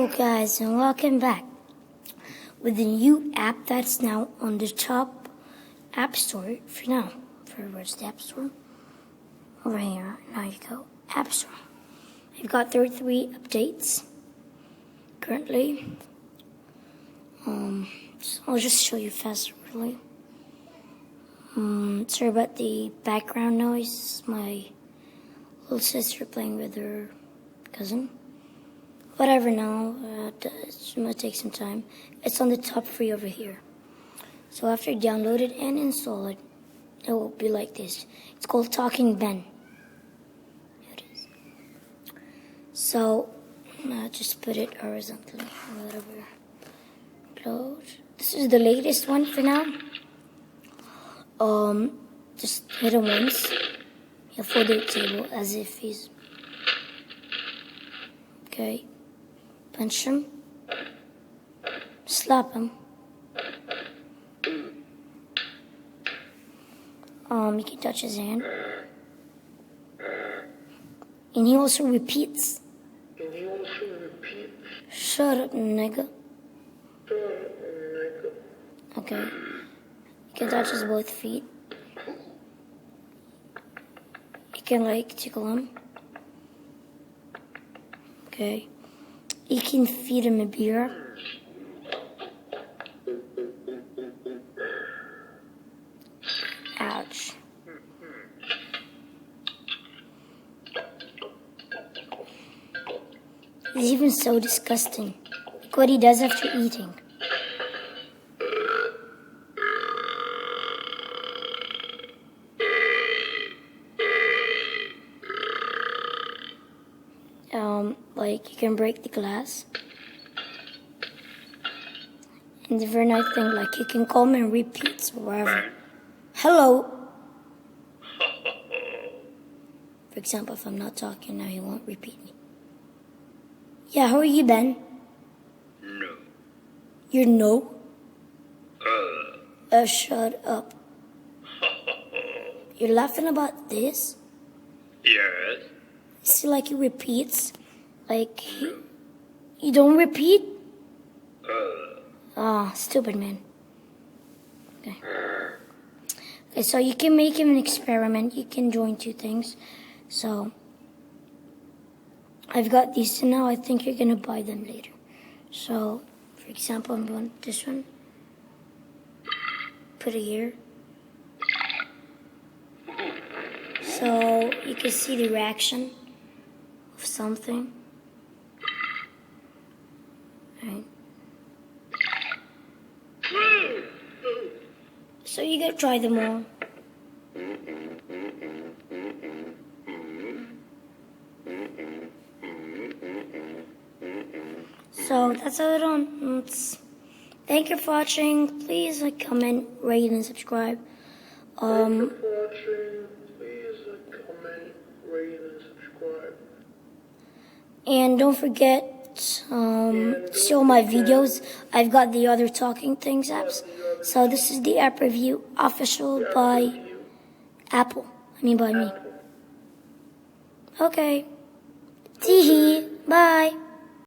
Hello guys and welcome back with a new app that's now on the top app store for now. Where's the app store? Over here. Now you go. App store. I've got 33 updates currently. So I'll just show you fast really. Sorry about the background noise. My little sister playing with her cousin. Whatever now, it's gonna take some time. It's on the top free over here. So after you download it and install it, it will be like this. It's called Talking Ben. Here it is. So, just put it horizontally, or whatever. Close. This is the latest one for now. Just hit him once. He'll fold the table as if he's... Okay. Punch him. Slap him. You can touch his hand. And he also repeats. Shut up, nigga. Okay. You can touch his both feet. You can like tickle him. Okay. You can feed him a beer. Ouch. It's even so disgusting. Look what he does after eating. Like you can break the glass. And the very nice thing, like you can call him and repeat wherever. Hello. For example, if I'm not talking now, he won't repeat me. Yeah, how are you, Ben? No. You're no? Shut up. You're laughing about this? Yes. See, like he repeats. Like, you don't repeat? Oh, stupid man. Okay. Okay, so you can make him an experiment. You can join two things. So, I've got these now. I think you're going to buy them later. So, for example, I'm going this one. Put it here. So, you can see the reaction of something. Right. So you gotta try them all. So that's how it on. Thank you for watching. Please like, comment, rate, and subscribe. And don't forget to see all my videos. I've got the other Talking Things apps. So this is the app review, official by Apple. I mean by me. Okay. Teehee. Bye.